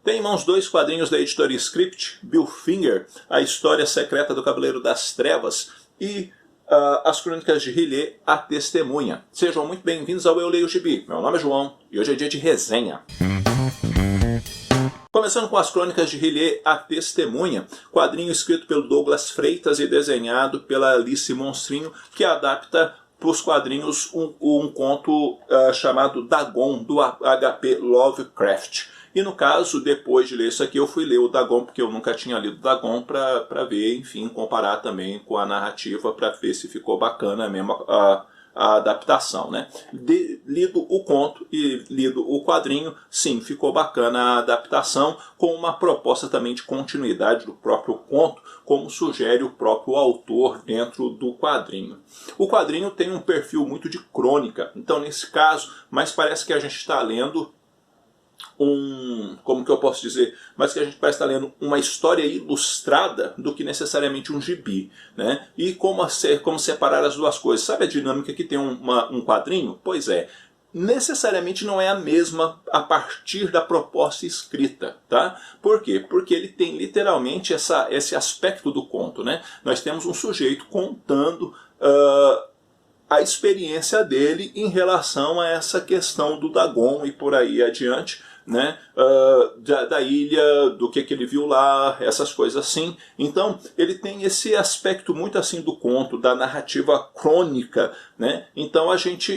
Tem em mãos dois quadrinhos da editora Script, Bill Finger, A História Secreta do Cavaleiro das Trevas e As Crônicas de Hylia, A Testemunha. Sejam muito bem-vindos ao Eu Leio Gibi. Meu nome é João e hoje é dia de resenha. Começando com As Crônicas de Hylia, A Testemunha, quadrinho escrito pelo Douglas Freitas e desenhado pela Alice Monstrinho, que adapta para os quadrinhos um conto chamado Dagon, do H.P. Lovecraft. E no caso, depois de ler isso aqui, eu fui ler o Dagon, porque eu nunca tinha lido o Dagon, para ver, enfim, comparar também com a narrativa, para ver se ficou bacana mesmo a adaptação, né? Lido o conto e lido o quadrinho, sim, ficou bacana a adaptação, com uma proposta também de continuidade do próprio conto, como sugere o próprio autor dentro do quadrinho. O quadrinho tem um perfil muito de crônica, então nesse caso, mas parece que a gente está lendo como que eu posso dizer, mas que a gente parece estar lendo uma história ilustrada do que necessariamente um gibi, né? E como separar as duas coisas. Sabe a dinâmica que tem um quadrinho? Pois é, necessariamente não é a mesma a partir da proposta escrita, tá? Por quê? Porque ele tem literalmente esse aspecto do conto, né? Nós temos um sujeito contando a experiência dele em relação a essa questão do Dagon e por aí adiante, né? Da ilha, do que ele viu lá, essas coisas assim. Então ele tem esse aspecto muito assim do conto, da narrativa crônica, né? Então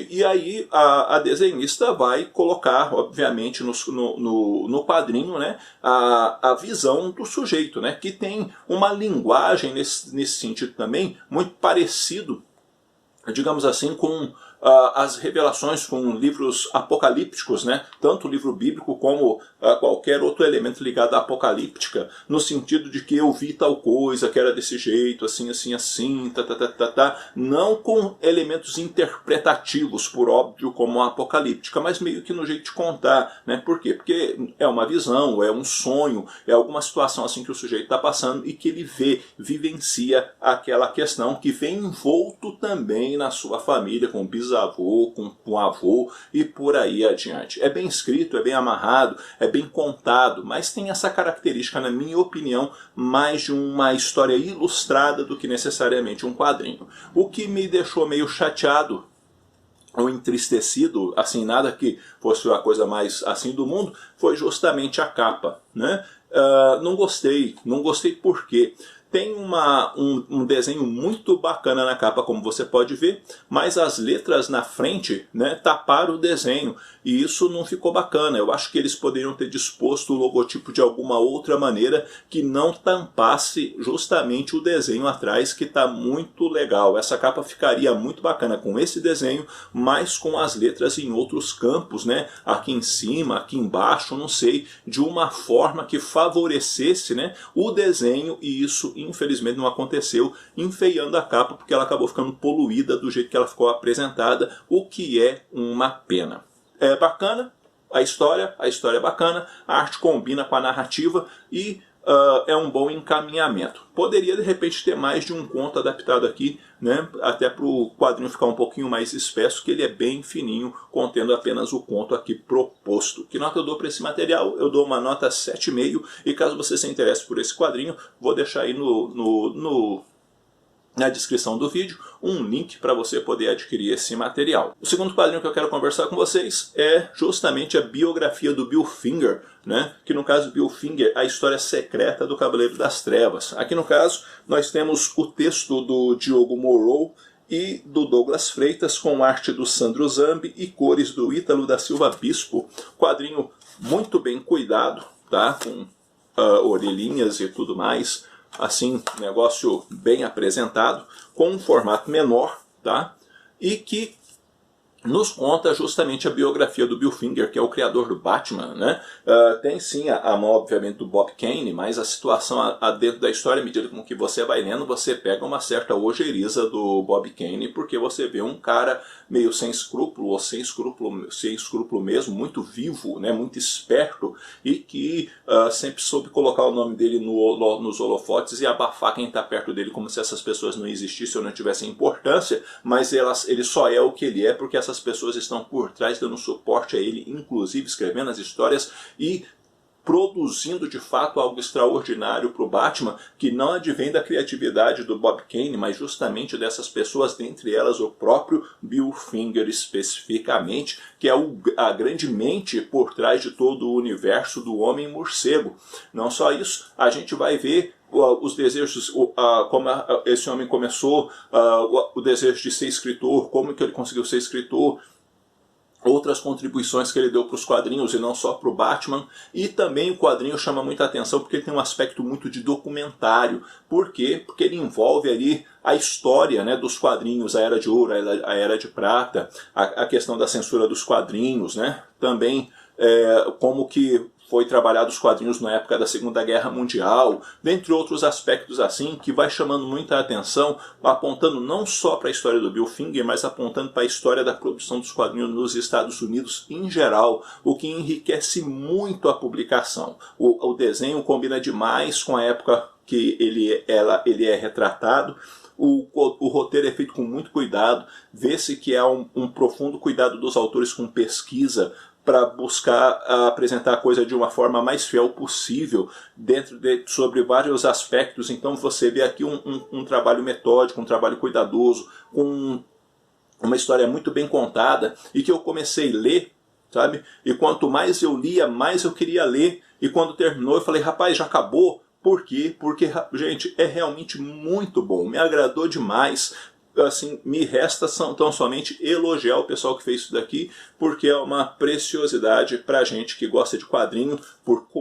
e aí a desenhista vai colocar, obviamente, no quadrinho, né, a visão do sujeito, né, que tem uma linguagem nesse sentido também muito parecido, digamos assim, com as revelações, com livros apocalípticos, né? Tanto o livro bíblico como qualquer outro elemento ligado à apocalíptica, no sentido de que eu vi tal coisa, que era desse jeito, assim, assim, assim, não com elementos interpretativos, por óbvio, como a apocalíptica, mas meio que no jeito de contar, né? Por quê? Porque é uma visão, é um sonho, é alguma situação assim que o sujeito está passando e que ele vivencia aquela questão que vem envolto também na sua família, com o bisavô, com o avô e por aí adiante. É bem escrito, é bem amarrado, é bem contado, mas tem essa característica, na minha opinião, mais de uma história ilustrada do que necessariamente um quadrinho. O que me deixou meio chateado ou entristecido, assim, nada que fosse a coisa mais assim do mundo, foi justamente a capa, né? Não gostei por quê? Tem um desenho muito bacana na capa, como você pode ver, mas as letras na frente, né, taparam o desenho, e isso não ficou bacana. Eu acho que eles poderiam ter disposto o logotipo de alguma outra maneira que não tampasse justamente o desenho atrás, que está muito legal. Essa capa ficaria muito bacana com esse desenho, mas com as letras em outros campos, né, aqui em cima, aqui embaixo, não sei, de uma forma que favorecesse, né, o desenho, e isso infelizmente não aconteceu, enfeiando a capa, porque ela acabou ficando poluída do jeito que ela ficou apresentada, o que é uma pena. É bacana a história é bacana, a arte combina com a narrativa e é um bom encaminhamento. Poderia de repente ter mais de um conto adaptado aqui, né, até para o quadrinho ficar um pouquinho mais espesso, que ele é bem fininho, contendo apenas o conto aqui proposto. Que nota eu dou para esse material? Eu dou uma nota 7,5, e caso você se interesse por esse quadrinho, vou deixar aí na descrição do vídeo um link para você poder adquirir esse material. O segundo quadrinho que eu quero conversar com vocês é justamente a biografia do Bill Finger, né? Que no caso Bill Finger, A História Secreta do Cavaleiro das Trevas. Aqui no caso nós temos o texto do Diogo Morrow e do Douglas Freitas, com arte do Sandro Zambi e cores do Ítalo da Silva Bispo. Quadrinho muito bem cuidado, tá? Com orelhinhas e tudo mais. Assim, negócio bem apresentado, com um formato menor, tá? E que nos conta justamente a biografia do Bill Finger, que é o criador do Batman, né? Tem sim a mão, obviamente, do Bob Kane, mas a situação dentro da história, à medida com que você vai lendo, você pega uma certa ojeriza do Bob Kane, porque você vê um cara meio sem escrúpulo, ou sem escrúpulo mesmo, muito vivo, né? Muito esperto, e que sempre soube colocar o nome dele nos holofotes e abafar quem está perto dele, como se essas pessoas não existissem ou não tivessem importância, mas ele só é o que ele é porque essas pessoas estão por trás dando suporte a ele, inclusive escrevendo as histórias e produzindo de fato algo extraordinário para o Batman, que não advém da criatividade do Bob Kane, mas justamente dessas pessoas, dentre elas o próprio Bill Finger especificamente, que é a grande mente por trás de todo o universo do Homem-Morcego. Não só isso, a gente vai ver os desejos, como esse homem começou, o desejo de ser escritor, como que ele conseguiu ser escritor, outras contribuições que ele deu para os quadrinhos e não só para o Batman. E também o quadrinho chama muita atenção porque ele tem um aspecto muito de documentário. Por quê? Porque ele envolve ali a história, né, dos quadrinhos, a Era de Ouro, a Era de Prata, a questão da censura dos quadrinhos, né? Também como que foi trabalhado os quadrinhos na época da Segunda Guerra Mundial, dentre outros aspectos assim, que vai chamando muita atenção, apontando não só para a história do Bill Finger, mas apontando para a história da produção dos quadrinhos nos Estados Unidos em geral, o que enriquece muito a publicação. O desenho combina demais com a época que ele é retratado. O roteiro é feito com muito cuidado, vê-se que há um profundo cuidado dos autores com pesquisa, para buscar apresentar a coisa de uma forma mais fiel possível, sobre vários aspectos. Então você vê aqui um trabalho metódico, um trabalho cuidadoso, com uma história muito bem contada, e que eu comecei a ler, sabe? E quanto mais eu lia, mais eu queria ler, e quando terminou eu falei, rapaz, já acabou? Por quê? Porque, gente, é realmente muito bom, me agradou demais. Assim, me resta tão somente elogiar o pessoal que fez isso daqui, porque é uma preciosidade pra gente que gosta de quadrinho,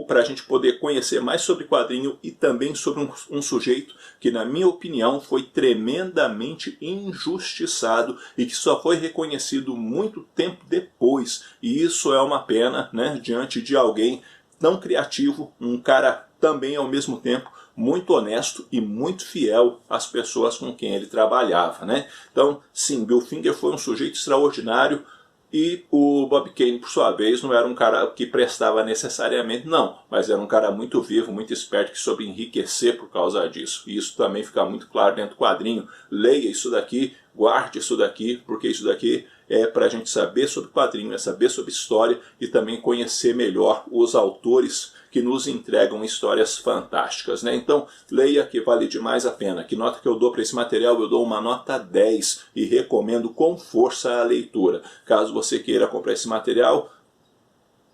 pra gente poder conhecer mais sobre quadrinho e também sobre um sujeito que, na minha opinião, foi tremendamente injustiçado e que só foi reconhecido muito tempo depois. E isso é uma pena, né, diante de alguém tão criativo, um cara também ao mesmo tempo muito honesto e muito fiel às pessoas com quem ele trabalhava, né? Então, sim, Bill Finger foi um sujeito extraordinário, e o Bob Kane, por sua vez, não era um cara que prestava necessariamente, não, mas era um cara muito vivo, muito esperto, que soube enriquecer por causa disso. E isso também fica muito claro dentro do quadrinho. Leia isso daqui, guarde isso daqui, porque isso daqui é para a gente saber sobre quadrinho, é saber sobre história e também conhecer melhor os autores que nos entregam histórias fantásticas, né? Então, leia, que vale demais a pena. Que nota que eu dou para esse material? Eu dou uma nota 10 e recomendo com força a leitura. Caso você queira comprar esse material,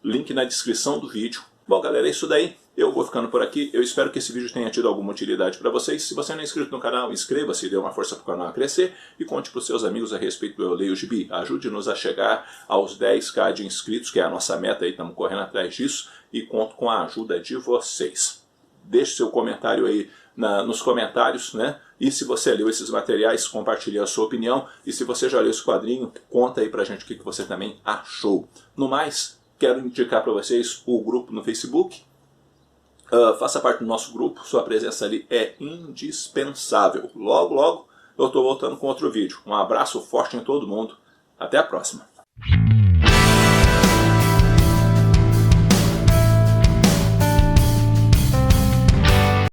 link na descrição do vídeo. Bom, galera, é isso daí. Eu vou ficando por aqui. Eu espero que esse vídeo tenha tido alguma utilidade para vocês. Se você não é inscrito no canal, inscreva-se, dê uma força para o canal a crescer e conte para os seus amigos a respeito do Eu Leio Gibi. Ajude-nos a chegar aos 10k de inscritos, que é a nossa meta aí, estamos correndo atrás disso, e conto com a ajuda de vocês. Deixe seu comentário aí nos comentários, né? E se você leu esses materiais, compartilhe a sua opinião. E se você já leu esse quadrinho, conta aí pra gente o que você também achou. No mais, quero indicar para vocês o grupo no Facebook. Faça parte do nosso grupo, sua presença ali é indispensável. Logo, logo eu estou voltando com outro vídeo. Um abraço forte em todo mundo. Até a próxima.